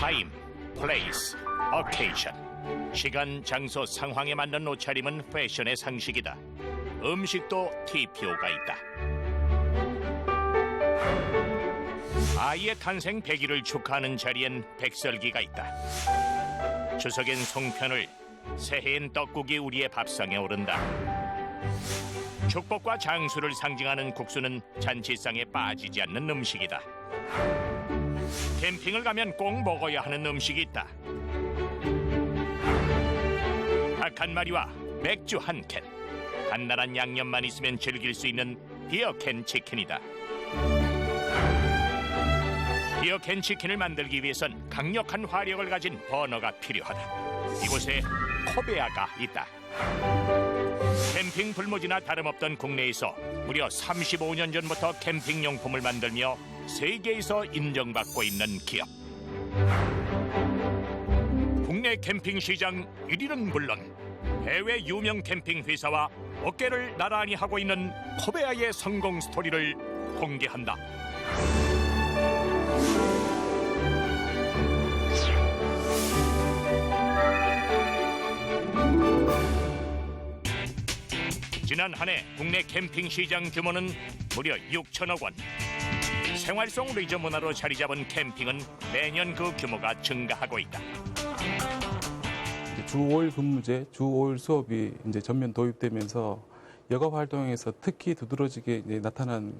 타임, 플레이스, 어케이션. 시간, 장소, 상황에 맞는 옷차림은 패션의 상식이다. 음식도 TPO가 있다. 아이의 탄생 100일을 축하하는 자리엔 백설기가 있다. 추석엔 송편을, 새해엔 떡국이 우리의 밥상에 오른다. 축복과 장수를 상징하는 국수는 잔치상에 빠지지 않는 음식이다. 캠핑을 가면 꼭 먹어야 하는 음식이 있다. 닭 한 마리와 맥주 한 캔. 간단한 양념만 있으면 즐길 수 있는 비어캔 치킨이다. 비어캔 치킨을 만들기 위해선 강력한 화력을 가진 버너가 필요하다. 이곳에 코베아가 있다. 캠핑 불모지나 다름없던 국내에서 무려 35년 전부터 캠핑용품을 만들며 세계에서 인정받고 있는 기업. 국내 캠핑 시장 1위는 물론 해외 유명 캠핑 회사와 어깨를 나란히 하고 있는 코베아의 성공 스토리를 공개한다. 지난 한 해 국내 캠핑 시장 규모는 무려 6천억 원. 생활성 레저 문화로 자리 잡은 캠핑은 매년 그 규모가 증가하고 있다. 주 5일 근무제, 주 5일 수업이 이제 전면 도입되면서 여가 활동에서 특히 두드러지게 이제 나타난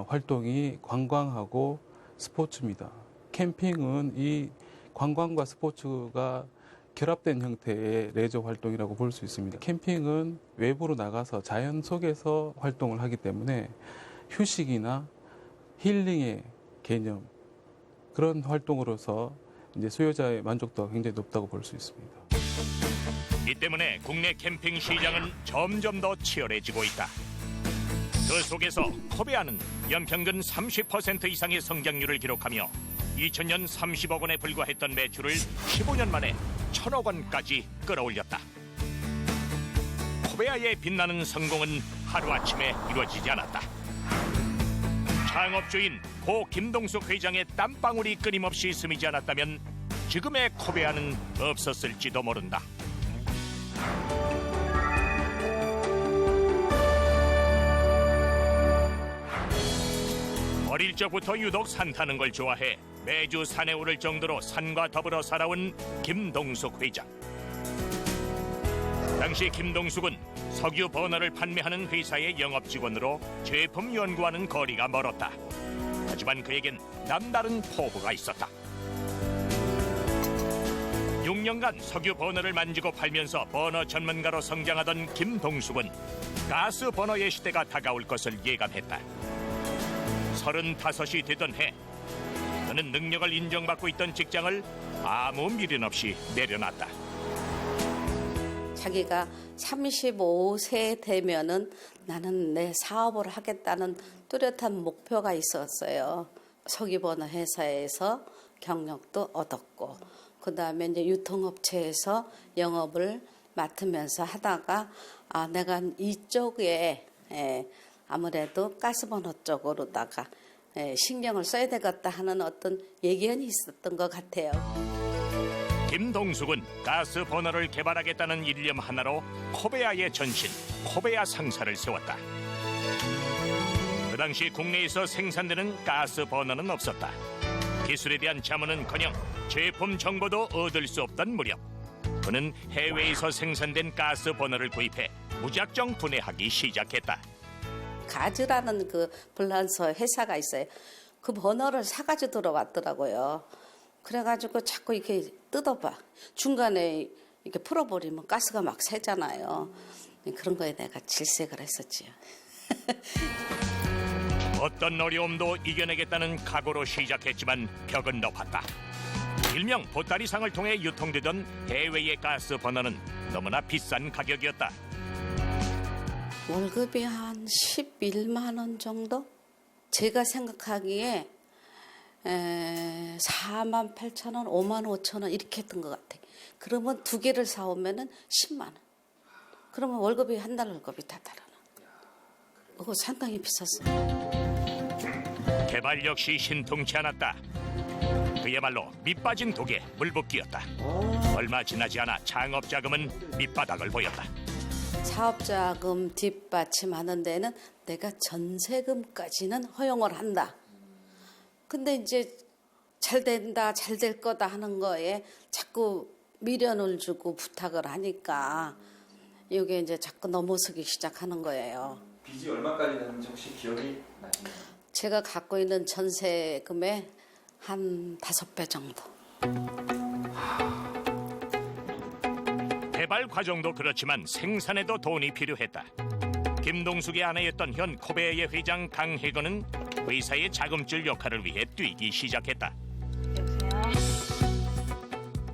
활동이 관광하고 스포츠입니다. 캠핑은 이 관광과 스포츠가 결합된 형태의 레저 활동이라고 볼 수 있습니다. 캠핑은 외부로 나가서 자연 속에서 활동을 하기 때문에 휴식이나 힐링의 개념, 그런 활동으로서 이제 수요자의 만족도가 굉장히 높다고 볼 수 있습니다. 이 때문에 국내 캠핑 시장은 점점 더 치열해지고 있다. 그 속에서 코베아는 연평균 30% 이상의 성장률을 기록하며 2000년 30억 원에 불과했던 매출을 15년 만에 1000억 원까지 끌어올렸다. 코베아의 빛나는 성공은 하루아침에 이루어지지 않았다. 창업주인 고 김동숙 회장의 땀방울이 끊임없이 스미지 않았다면 지금의 코베아는 없었을지도 모른다. 어릴 적부터 유독 산 타는 걸 좋아해 매주 산에 오를 정도로 산과 더불어 살아온 김동숙 회장. 당시 김동숙은 석유 버너를 판매하는 회사의 영업직원으로 제품 연구하는 거리가 멀었다. 하지만 그에겐 남다른 포부가 있었다. 6년간 석유 버너를 만지고 팔면서 버너 전문가로 성장하던 김동숙은 가스 버너의 시대가 다가올 것을 예감했다. 35이 되던 해 그는 능력을 인정받고 있던 직장을 아무 미련 없이 내려놨다. 자기가 35세 되면은 나는 내 사업을 하겠다는 뚜렷한 목표가 있었어요. 석유버너 회사에서 경력도 얻었고, 그 다음에 이제 유통업체에서 영업을 맡으면서 하다가 내가 이쪽에 아무래도 가스버너 쪽으로다가 신경을 써야 되겠다 하는 어떤 예견이 있었던 것 같아요. 김동숙은 가스 버너를 개발하겠다는 일념 하나로 코베아의 전신, 코베아 상사를 세웠다. 그 당시 국내에서 생산되는 가스 버너는 없었다. 기술에 대한 자문은커녕 제품 정보도 얻을 수 없던 무렵, 그는 해외에서 생산된 가스 버너를 구입해 무작정 분해하기 시작했다. 가즈라는 그 불란서 회사가 있어요. 그 버너를 사가지고 들어왔더라고요. 그래가지고 자꾸 이렇게 뜯어봐. 중간에 이렇게 풀어버리면 가스가 막 새잖아요. 그런 거에 내가 질색을 했었지요. 어떤 어려움도 이겨내겠다는 각오로 시작했지만 벽은 높았다. 일명 보따리상을 통해 유통되던 해외의 가스 버너는 너무나 비싼 가격이었다. 월급이 한 11만 원 정도? 제가 생각하기에 4만 8천 원, 5만 5천 원 이렇게 했던 것 같아. 그러면 두 개를 사오면은 10만 원. 그러면 월급이 한 달 월급이 다 달아나. 그거 상당히 비쌌어요. 개발 역시 신통치 않았다. 그야말로 밑빠진 독에 물붓기였다. 얼마 지나지 않아 창업 자금은 밑바닥을 보였다. 사업자금 뒷받침하는 데는 내가 전세금까지는 허용을 한다. 근데 이제 잘 된다, 잘 될 거다 하는 거에 자꾸 미련을 주고 부탁을 하니까 이게 이제 자꾸 넘어서기 시작하는 거예요. 빚이 얼마까지 되는지 혹시 기억이 나시나요? 제가 갖고 있는 전세금의 한 5배 정도. 개발 과정도 그렇지만 생산에도 돈이 필요했다. 김동숙의 아내였던 현 코베의 회장 강혜건은 회사의 자금줄 역할을 위해 뛰기 시작했다.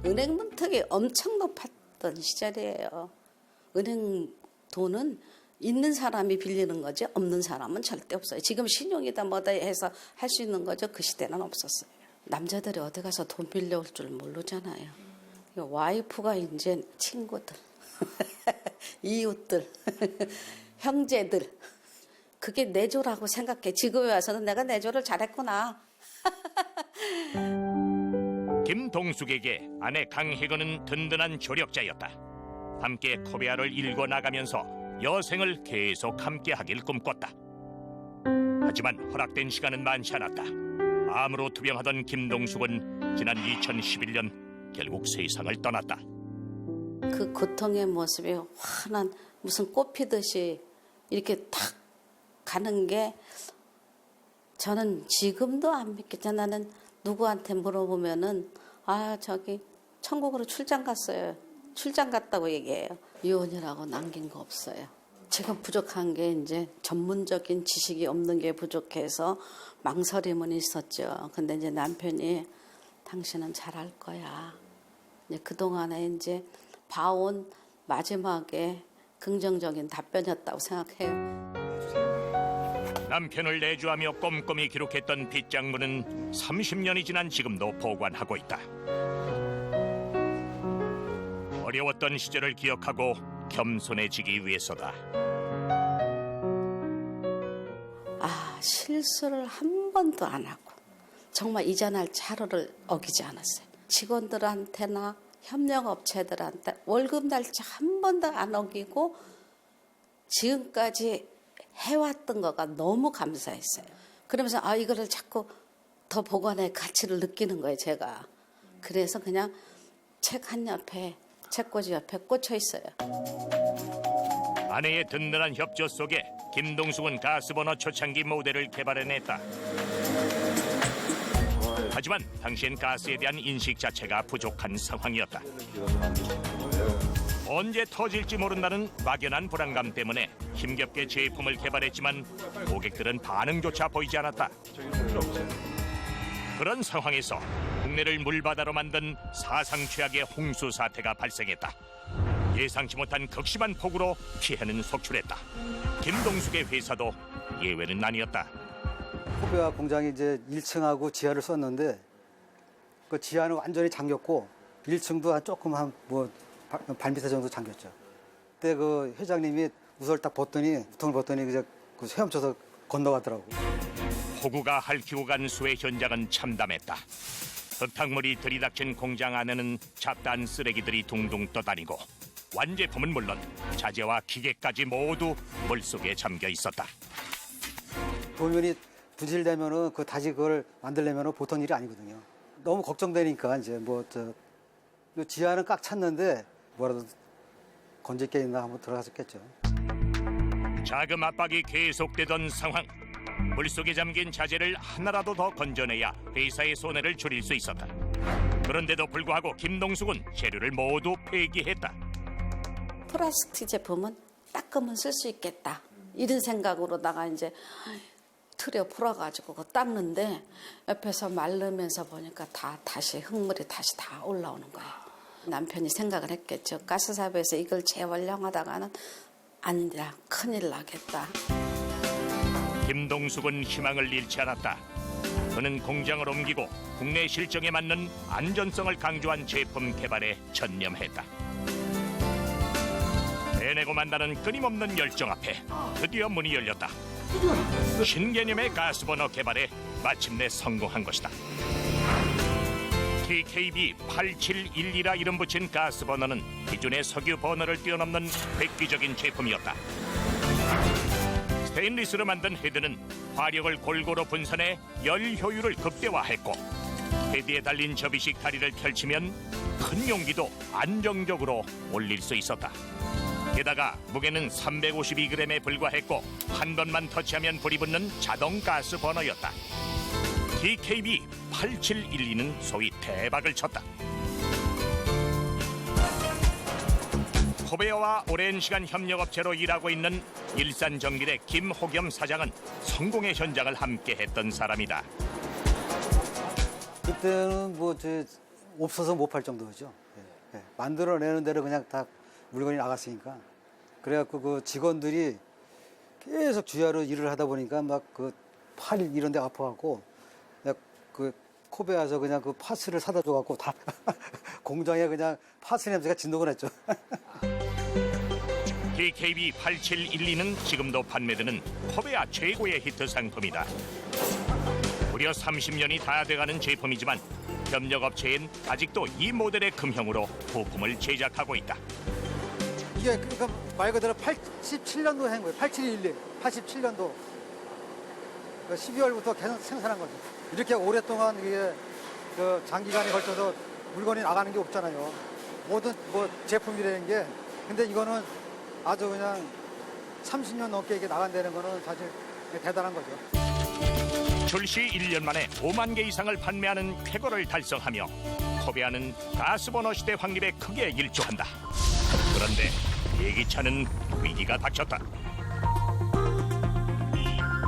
은행 문턱이 엄청 높았던 시절이에요. 은행 돈은 있는 사람이 빌리는 거지 없는 사람은 절대 없어요. 지금 신용이다 뭐다 해서 할 수 있는 거죠. 그 시대는 없었어요. 남자들이 어디 가서 돈 빌려올 줄 모르잖아요. 와이프가 이제 친구들, 이웃들, 형제들 그게 내조라고 생각해. 지금에 와서는 내가 내조를 잘했구나. 김동숙에게 아내 강혜건은 든든한 조력자였다. 함께 코베아를 일궈 나가면서 여생을 계속 함께하길 꿈꿨다. 하지만 허락된 시간은 많지 않았다. 암으로 투병하던 김동숙은 지난 2011년 결국 세상을 떠났다. 그 고통의 모습이 환한 무슨 꽃 피듯이 이렇게 탁 가는 게 저는 지금도 안 믿겠죠. 나는 누구한테 물어보면은 저기 천국으로 출장 갔어요. 출장 갔다고 얘기해요. 이혼이라고 남긴 거 없어요. 제가 부족한 게 이제 전문적인 지식이 없는 게 부족해서 망설임은 있었죠. 근데 이제 남편이 당신은 잘할 거야. 이제 그동안에 이제 봐온 마지막에 긍정적인 답변이었다고 생각해요. 남편을 내주하며 꼼꼼히 기록했던 빚장문은 30년이 지난 지금도 보관하고 있다. 어려웠던 시절을 기억하고 겸손해지기 위해서다. 실수를 한 번도 안 하고 정말 이자 날짜 하루를 어기지 않았어요. 직원들한테나 협력업체들한테 월급 날짜 한 번도 안 어기고 지금까지 해왔던 거가 너무 감사했어요. 그러면서 이거를 자꾸 더 보관의 가치를 느끼는 거예요, 제가. 그래서 그냥 책 한 옆에, 책꽂이 옆에 꽂혀 있어요. 아내의 든든한 협조 속에 김동숙은 가스버너 초창기 모델을 개발해냈다. 하지만 당시엔 가스에 대한 인식 자체가 부족한 상황이었다. 언제 터질지 모른다는 막연한 불안감 때문에 힘겹게 제품을 개발했지만 고객들은 반응조차 보이지 않았다. 그런 상황에서 국내를 물바다로 만든 사상 최악의 홍수 사태가 발생했다. 예상치 못한 극심한 폭우로 피해는 속출했다. 김동숙의 회사도 예외는 아니었다. 코베아 공장이 이제 1층하고 지하를 썼는데 그 지하는 완전히 잠겼고 1층도 조금 발밑에 정도 잠겼죠. 그때 그 회장님이 우설 딱 벗더니 우통을 벗더니 이제 그 헤엄쳐서 건너가더라고. 폭우가 핥히고 간 수해 현장은 참담했다. 흙탕물이 들이닥친 공장 안에는 잡다한 쓰레기들이 둥둥 떠다니고 완제품은 물론 자재와 기계까지 모두 물속에 잠겨 있었다. 도면이 분실되면은 다시 그걸 만들려면은 보통 일이 아니거든요. 너무 걱정되니까 이제 지하는 꽉 찼는데 뭐라도 건질 게 있나 한번 들어갔었겠죠. 자금 압박이 계속되던 상황. 물속에 잠긴 자재를 하나라도 더 건져내야 회사의 손해를 줄일 수 있었다. 그런데도 불구하고 김동숙은 재료를 모두 폐기했다. 플라스틱 제품은 닦으면 쓸 수 있겠다. 이런 생각으로다가 이제 틀에 풀어가지고 그거 닦는데 옆에서 마르면서 보니까 다시 흙물이 다시 다 올라오는 거예요. 남편이 생각을 했겠죠. 가스사업에서 이걸 재활용하다가는 아니라 큰일 나겠다. 김동숙은 희망을 잃지 않았다. 그는 공장을 옮기고 국내 실정에 맞는 안전성을 강조한 제품 개발에 전념했다. 해내고 만다는 끊임없는 열정 앞에 드디어 문이 열렸다. 신개념의 가스버너 개발에 마침내 성공한 것이다. TKB 8712라 이름 붙인 가스 버너는 기존의 석유 버너를 뛰어넘는 획기적인 제품이었다. 스테인리스로 만든 헤드는 화력을 골고루 분산해 열 효율을 극대화했고, 헤드에 달린 접이식 다리를 펼치면 큰 용기도 안정적으로 올릴 수 있었다. 게다가 무게는 352g에 불과했고 한 번만 터치하면 불이 붙는 자동 가스 버너였다. TKB 8712는 소위 대박을 쳤다. 코베아와 오랜 시간 협력업체로 일하고 있는 일산정밀의 김호겸 사장은 성공의 현장을 함께했던 사람이다. 그때는 뭐 없어서 못 팔 정도죠. 예, 예. 만들어내는 대로 그냥 다 물건이 나갔으니까. 그래갖고 그 직원들이 계속 주야로 일을 하다 보니까 막 그 팔 이런 데 아파갖고 그냥 그 코베아서 그냥 그 파스를 사다 줘갖고 다 공장에 그냥 파스 냄새가 진동을 했죠. TKB 8712는 지금도 판매되는 코베아 최고의 히트 상품이다. 무려 30년이 다 돼가는 제품이지만 협력업체엔 아직도 이 모델의 금형으로 부품을 제작하고 있다. 이게 그러니까 말 그대로 87년도에 한 거예요. 8712, 87년도. 12월부터 계속 생산한 거죠. 이렇게 오랫동안 이게 그 장기간에 걸쳐서 물건이 나가는 게 없잖아요. 모든 뭐 제품이라는 게. 근데 이거는 아주 그냥 30년 넘게 이게 나간다는 거는 사실 대단한 거죠. 출시 1년 만에 5만 개 이상을 판매하는 쾌거를 달성하며 코베아는 가스버너 시대 확립에 크게 일조한다. 그런데 예기치 않은 위기가 닥쳤다.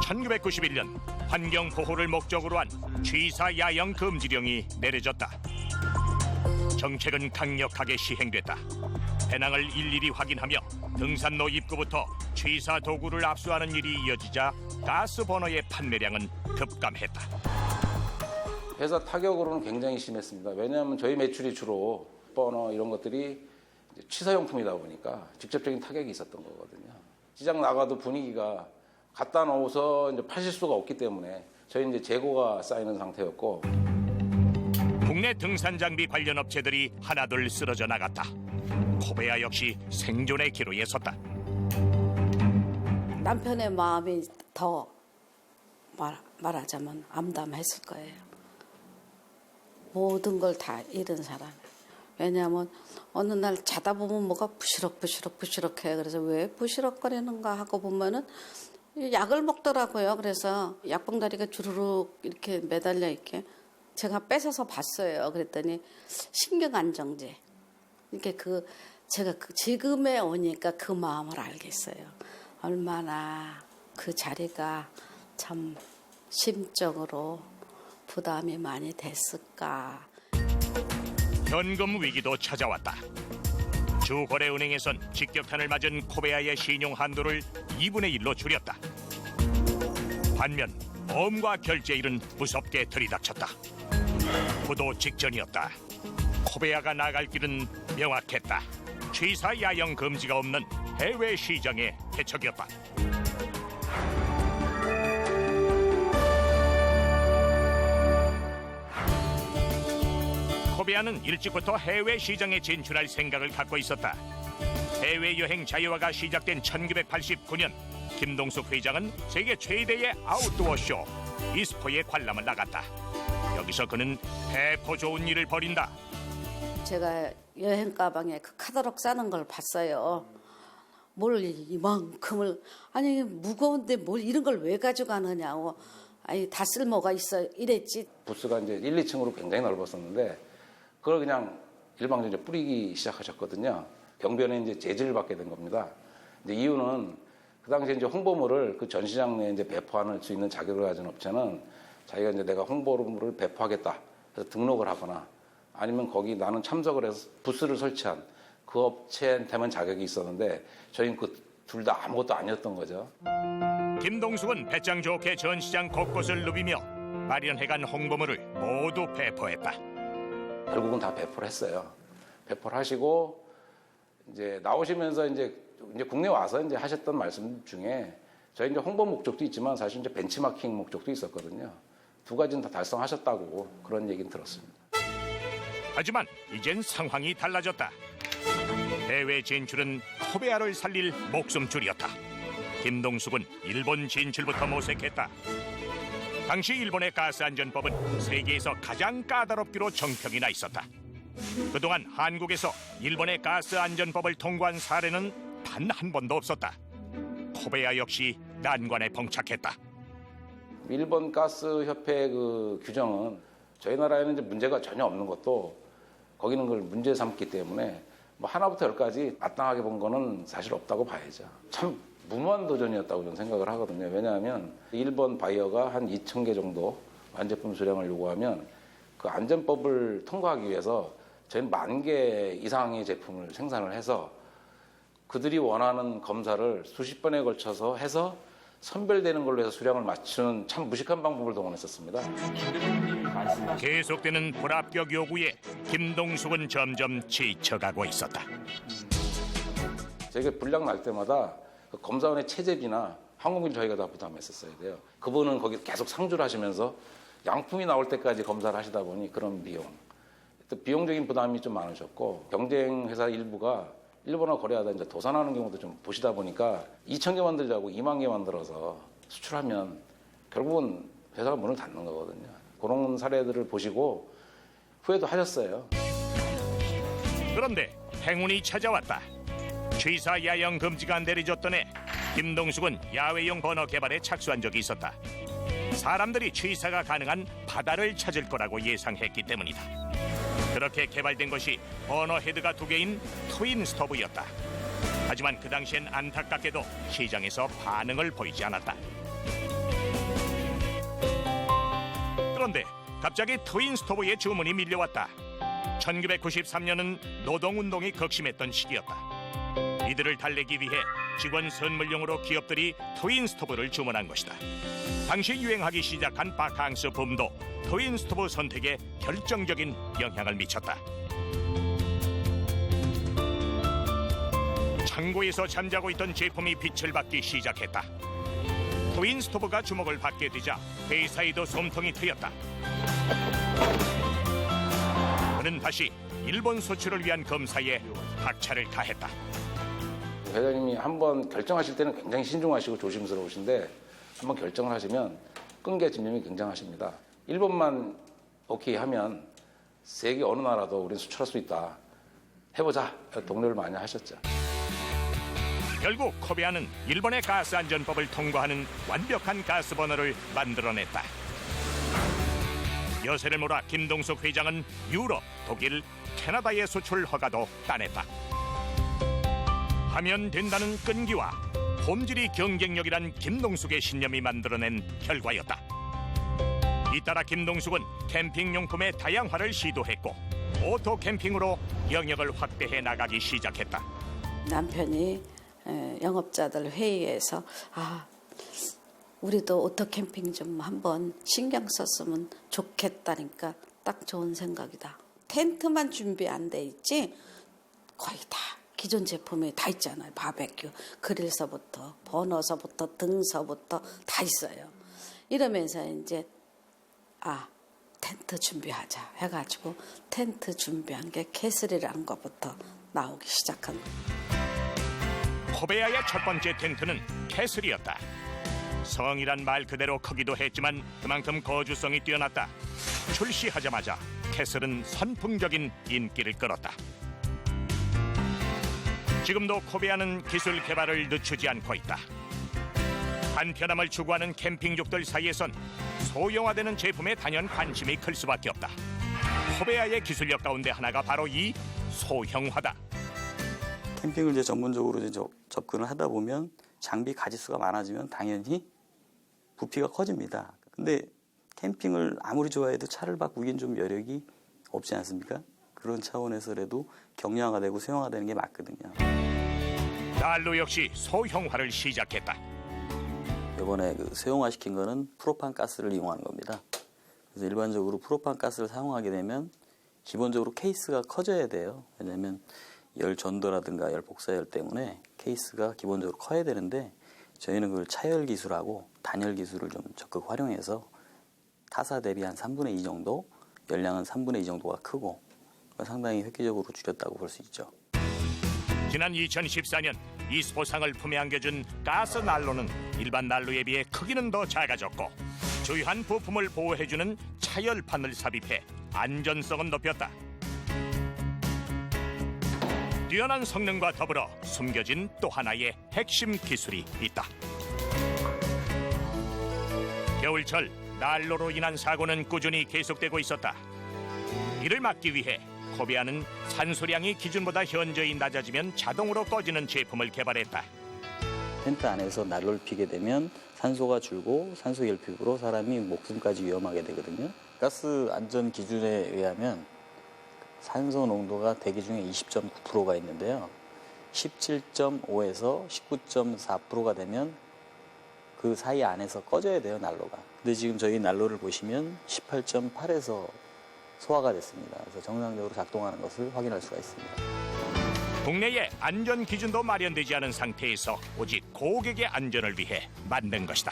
1991년 환경보호를 목적으로 한 취사 야영 금지령이 내려졌다. 정책은 강력하게 시행됐다. 배낭을 일일이 확인하며 등산로 입구부터 취사 도구를 압수하는 일이 이어지자 가스버너의 판매량은 급감했다. 회사 타격으로는 굉장히 심했습니다. 왜냐하면 저희 매출이 주로 버너 이런 것들이 취사용품이다 보니까 직접적인 타격이 있었던 거거든요. 시장 나가도 분위기가 갖다 놓아서 이제 파실 수가 없기 때문에 저희 이제 재고가 쌓이는 상태였고. 국내 등산 장비 관련 업체들이 하나둘 쓰러져 나갔다. 코베아 역시 생존의 기로에 섰다. 남편의 마음이 더 말하자면 암담했을 거예요. 모든 걸 다 잃은 사람. 왜냐하면 어느 날 자다 보면 뭐가 부시럭부시럭해. 그래서 왜 부시럭거리는가 하고 보면은 약을 먹더라고요. 그래서 약봉다리가 주르륵 이렇게 매달려 있게 제가 뺏어서 봤어요. 그랬더니 신경안정제. 이렇게 제가 지금에 오니까 그 마음을 알겠어요. 얼마나 그 자리가 참 심적으로 부담이 많이 됐을까. 현금 위기도 찾아왔다. 주거래은행에선 직격탄을 맞은 코베아의 신용 한도를 2분의 1로 줄였다. 반면 보험과 결제일은 무섭게 들이닥쳤다. 부도 직전이었다. 코베아가 나갈 길은 명확했다. 취사 야영 금지가 없는 해외 시장의 개척이었다. 코베아는 일찍부터 해외 시장에 진출할 생각을 갖고 있었다. 해외여행 자유화가 시작된 1989년 김동숙 회장은 세계 최대의 아웃도어 쇼 이스포에 관람을 나갔다. 여기서 그는 배포 좋은 일을 벌인다. 제가 여행 가방에 그 카talog 싸는 걸 봤어요. 뭘 이만큼을 아니 무거운데 뭘 이런 걸 왜 가져가느냐고. 아니 다 쓸모가 있어 이랬지. 부스가 이제 1, 2층으로 굉장히 넓었었는데 그걸 그냥 일방적으로 뿌리기 시작하셨거든요. 경변에 이제 제지를 받게 된 겁니다. 이제 이유는 그 당시에 이제 홍보물을 그 전시장 내에 이제 배포할 수 있는 자격을 가진 업체는 자기가 이제 내가 홍보물을 배포하겠다. 그래서 등록을 하거나 아니면 거기 나는 참석을 해서 부스를 설치한 그 업체한테만 자격이 있었는데 저희는 그 둘 다 아무것도 아니었던 거죠. 김동숙은 배짱 좋게 전시장 곳곳을 누비며 마련해간 홍보물을 모두 배포했다. 결국은 다 배포를 했어요. 배포를 하시고 이제 나오시면서 이제 국내 와서 이제 하셨던 말씀 중에 저희 이제 홍보 목적도 있지만 사실 이제 벤치마킹 목적도 있었거든요. 두 가지는 다 달성하셨다고 그런 얘기는 들었습니다. 하지만 이젠 상황이 달라졌다. 해외 진출은 코베아를 살릴 목숨줄이었다. 김동숙은 일본 진출부터 모색했다. 당시 일본의 가스 안전법은 세계에서 가장 까다롭기로 정평이 나 있었다. 그동안 한국에서 일본의 가스 안전법을 통과한 사례는 단 한 번도 없었다. 코베아 역시 난관에 봉착했다. 일본 가스 협회 그 규정은 저희 나라에는 이제 문제가 전혀 없는 것도 거기는 그걸 문제 삼기 때문에 뭐 하나부터 열까지 마땅하게 본 거는 사실 없다고 봐야죠. 참 무모한 도전이었다고 저는 생각을 하거든요. 왜냐하면 일본 바이어가 한 2,000개 정도 완제품 수량을 요구하면 그 안전법을 통과하기 위해서 저희는 10,000개 이상의 제품을 생산을 해서 그들이 원하는 검사를 수십 번에 걸쳐서 해서 선별되는 걸로 해서 수량을 맞추는 참 무식한 방법을 동원했었습니다. 계속되는 불합격 요구에 김동숙은 점점 지쳐가고 있었다. 저희가 불량 날 때마다 그 검사원의 체재비나 항공비를 저희가 다 부담했었어야 돼요. 그분은 거기 계속 상주를 하시면서 양품이 나올 때까지 검사를 하시다 보니 그런 비용. 또 비용적인 부담이 좀 많으셨고 경쟁 회사 일부가 일본어 거래하다 이제 도산하는 경우도 좀 보시다 보니까 2,000개 만들자고 20,000개 만들어서 수출하면 결국은 회사가 문을 닫는 거거든요. 그런 사례들을 보시고 후회도 하셨어요. 그런데 행운이 찾아왔다. 취사 야영 금지가 내려졌던 해 김동숙은 야외용 버너 개발에 착수한 적이 있었다. 사람들이 취사가 가능한 바다를 찾을 거라고 예상했기 때문이다. 그렇게 개발된 것이 버너 헤드가 2개인 트윈 스토브였다. 하지만 그 당시엔 안타깝게도 시장에서 반응을 보이지 않았다. 그런데 갑자기 트윈 스토브의 주문이 밀려왔다. 1993년은 노동운동이 극심했던 시기였다. 이들을 달래기 위해 직원 선물용으로 기업들이 트윈 스토브를 주문한 것이다. 당시 유행하기 시작한 바캉스 붐도 트윈 스토브 선택에 결정적인 영향을 미쳤다. 창고에서 잠자고 있던 제품이 빛을 받기 시작했다. 트윈 스토브가 주목을 받게 되자 회사에도 솜통이 트였다. 그는 다시 일본 수출을 위한 검사에 박차를 가했다. 회장님이 한번 결정하실 때는 굉장히 신중하시고 조심스러우신데 한번 결정을 하시면 끈기와 집념이 굉장하십니다. 일본만 오케이 하면 세계 어느 나라도 우리는 수출할 수 있다. 해보자. 독려를 많이 하셨죠. 결국 코베아는 일본의 가스 안전법을 통과하는 완벽한 가스 버너를 만들어냈다. 여세를 몰아 김동숙 회장은 유럽, 독일, 캐나다의 수출 허가도 따냈다. 하면 된다는 끈기와 폼질이 경쟁력이란 김동숙의 신념이 만들어낸 결과였다. 잇따라 김동숙은 캠핑용품의 다양화를 시도했고 오토 캠핑으로 영역을 확대해 나가기 시작했다. 남편이 영업자들 회의에서 우리도 오토 캠핑 좀 한번 신경 썼으면 좋겠다니까 딱 좋은 생각이다. 텐트만 준비 안 돼 있지 거의 다 기존 제품이 다 있잖아요. 바베큐, 그릴서부터 버너서부터 등서부터 다 있어요. 이러면서 이제 텐트 준비하자 해가지고 텐트 준비한 게 캐슬이라는 것부터 나오기 시작한 거예요. 코베아의 첫 번째 텐트는 캐슬이었다. 성이란 말 그대로 크기도 했지만 그만큼 거주성이 뛰어났다. 출시하자마자 캐슬은 선풍적인 인기를 끌었다. 지금도 코베아는 기술 개발을 늦추지 않고 있다. 간편함을 추구하는 캠핑족들 사이에선 소형화되는 제품에 단연 관심이 클 수밖에 없다. 코베아의 기술력 가운데 하나가 바로 이 소형화다. 캠핑을 이제 전문적으로 이제 접근을 하다 보면 장비 가지수가 많아지면 당연히 부피가 커집니다. 근데 캠핑을 아무리 좋아해도 차를 바꾸기엔 좀 여력이 없지 않습니까? 그런 차원에서라도 경량화가 되고 소형화되는 게 맞거든요. 난로 역시 소형화를 시작했다. 이번에 소형화 시킨 거는 프로판 가스를 이용하는 겁니다. 그래서 일반적으로 프로판 가스를 사용하게 되면 기본적으로 케이스가 커져야 돼요. 왜냐하면 열 전도라든가 열 복사열 때문에 케이스가 기본적으로 커야 되는데 저희는 그걸 차열 기술하고 단열 기술을 좀 적극 활용해서 타사 대비 한 3분의 2 정도, 열량은 3분의 2 정도가 크고 상당히 획기적으로 줄였다고 볼 수 있죠. 지난 2014년 이스포상을 품에 안겨준 가스 난로는 일반 난로에 비해 크기는 더 작아졌고 주요한 부품을 보호해주는 차열판을 삽입해 안전성은 높였다. 뛰어난 성능과 더불어 숨겨진 또 하나의 핵심 기술이 있다. 겨울철 난로로 인한 사고는 꾸준히 계속되고 있었다. 이를 막기 위해 코베아는 산소량이 기준보다 현저히 낮아지면 자동으로 꺼지는 제품을 개발했다. 텐트 안에서 난로를 피게 되면 산소가 줄고 산소 결핍으로 사람이 목숨까지 위험하게 되거든요. 가스 안전 기준에 의하면 산소 농도가 대기 중에 20.9%가 있는데요. 17.5에서 19.4%가 되면 그 사이 안에서 꺼져야 돼요, 난로가. 근데 지금 저희 난로를 보시면 18.8에서 소화가 됐습니다. 그래서 정상적으로 작동하는 것을 확인할 수가 있습니다. 국내에 안전 기준도 마련되지 않은 상태에서 오직 고객의 안전을 위해 만든 것이다.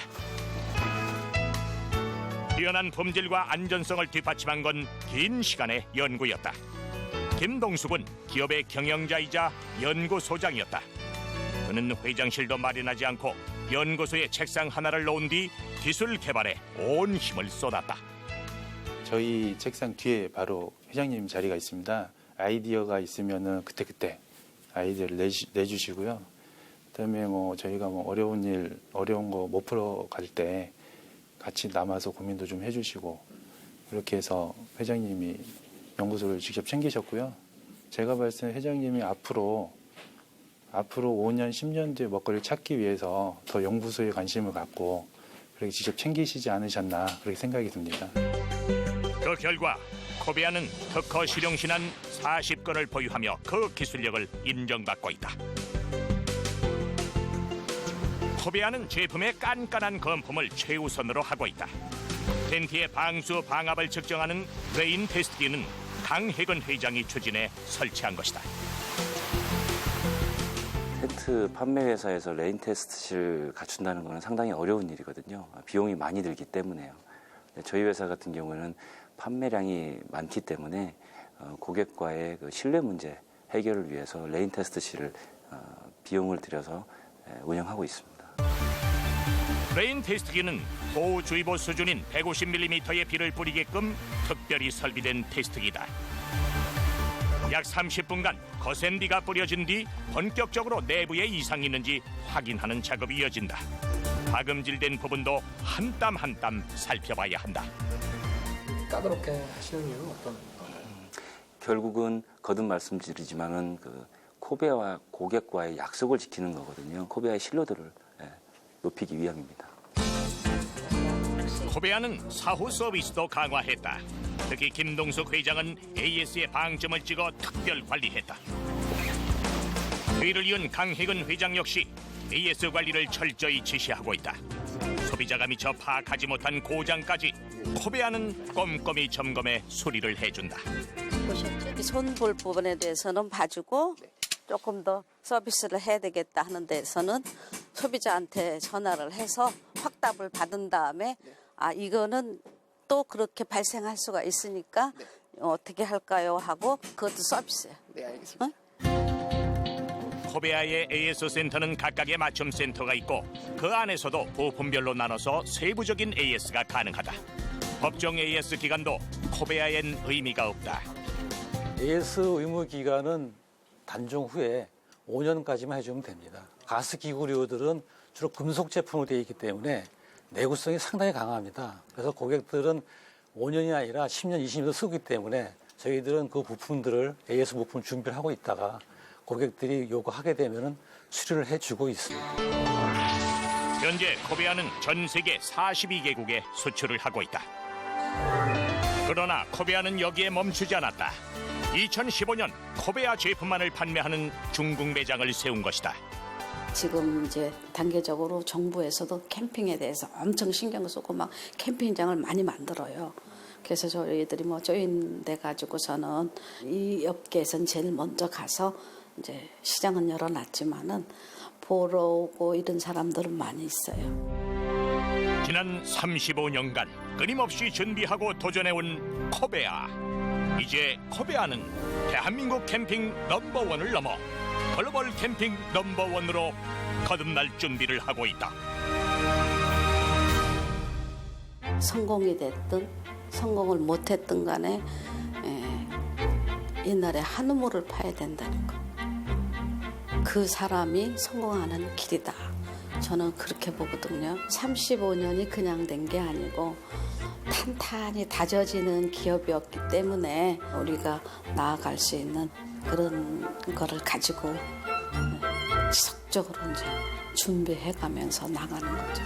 뛰어난 품질과 안전성을 뒷받침한 건 긴 시간의 연구였다. 김동숙은 기업의 경영자이자 연구소장이었다. 그는 회장실도 마련하지 않고 연구소에 책상 하나를 놓은 뒤 기술 개발에 온 힘을 쏟았다. 저희 책상 뒤에 바로 회장님 자리가 있습니다. 아이디어가 있으면은 그때그때 아이디어를 내주시고요. 그다음에 저희가 어려운 거 못 풀어갈 때 같이 남아서 고민도 좀 해주시고 이렇게 해서 회장님이 연구소를 직접 챙기셨고요. 제가 봤을 때 회장님이 앞으로 5년, 10년 뒤에 먹거리를 찾기 위해서 더 연구소에 관심을 갖고 그렇게 직접 챙기시지 않으셨나 그렇게 생각이 듭니다. 그 결과 코베아는 특허 실용 신안 40건을 보유하며 그 기술력을 인정받고 있다. 코베아는 제품의 깐깐한 검품을 최우선으로 하고 있다. 텐트의 방수 방압을 측정하는 레인 테스트기는 강혜근 회장이 추진해 설치한 것이다. 텐트 판매 회사에서 레인 테스트실을 갖춘다는 것은 상당히 어려운 일이거든요. 비용이 많이 들기 때문에요. 저희 회사 같은 경우는 판매량이 많기 때문에 고객과의 그 신뢰 문제 해결을 위해서 레인 테스트실을 비용을 들여서 운영하고 있습니다. 레인 테스트기는 호우주의보 수준인 150mm의 비를 뿌리게끔 특별히 설비된 테스트기다. 약 30분간 거센 비가 뿌려진 뒤 본격적으로 내부에 이상이 있는지 확인하는 작업이 이어진다. 파금질된 부분도 한 땀 한 땀 살펴봐야 한다. 까다롭게 하시는 이유는 어떤? 결국은 거듭 말씀드리지만은 그 코베아와 고객과의 약속을 지키는 거거든요. 코베아의 신뢰도를 높이기 위함입니다. 코베아는 사후 서비스도 강화했다. 특히 김동숙 회장은 AS의 방점을 찍어 특별 관리했다. 뒤를 이은 강혜근 회장 역시 AS 관리를 철저히 지시하고 있다. 소비자가 미처 파악하지 못한 고장까지 코베아는 꼼꼼히 점검해 수리를 해준다. 손볼 부분에 대해서는 봐주고 조금 더 서비스를 해야 되겠다 하는 데서는 소비자한테 전화를 해서 확답을 받은 다음에 이거는 또 그렇게 발생할 수가 있으니까 어떻게 할까요 하고 그것도 서비스예요. 네, 알겠습니다. 코베아의 AS 센터는 각각의 맞춤 센터가 있고 그 안에서도 부품별로 나눠서 세부적인 AS가 가능하다. 법정 AS 기간도 코베아엔 의미가 없다. AS 의무 기간은 단종 후에 5년까지만 해주면 됩니다. 가스 기구류들은 주로 금속 제품으로 되어 있기 때문에 내구성이 상당히 강합니다. 그래서 고객들은 5년이 아니라 10년, 20년도 쓰기 때문에 저희들은 그 부품들을 AS 부품 준비를 하고 있다가 고객들이 요구하게 되면 수리를 해주고 있습니다. 현재 코베아는 전 세계 42개국에 수출을 하고 있다. 그러나 코베아는 여기에 멈추지 않았다. 2015년 코베아 제품만을 판매하는 중국 매장을 세운 것이다. 지금 이제 단계적으로 정부에서도 캠핑에 대해서 엄청 신경을 쓰고 막 캠핑장을 많이 만들어요. 그래서 저희들이 조인돼 가지고서는 이 업계에서는 제일 먼저 가서 이제 시장은 열어놨지만은 보러 오고 이런 사람들은 많이 있어요. 지난 35년간 끊임없이 준비하고 도전해온 코베아. 이제 코베아는 대한민국 캠핑 넘버원을 넘어 글로벌 캠핑 넘버원으로 거듭날 준비를 하고 있다. 성공이 됐든 성공을 못했든 간에 옛날에 한우물을 파야 된다는 거. 그 사람이 성공하는 길이다. 저는 그렇게 보거든요. 35년이 그냥 된 게 아니고 탄탄히 다져지는 기업이었기 때문에 우리가 나아갈 수 있는 그런 거를 가지고 지속적으로 이제 준비해가면서 나가는 거죠.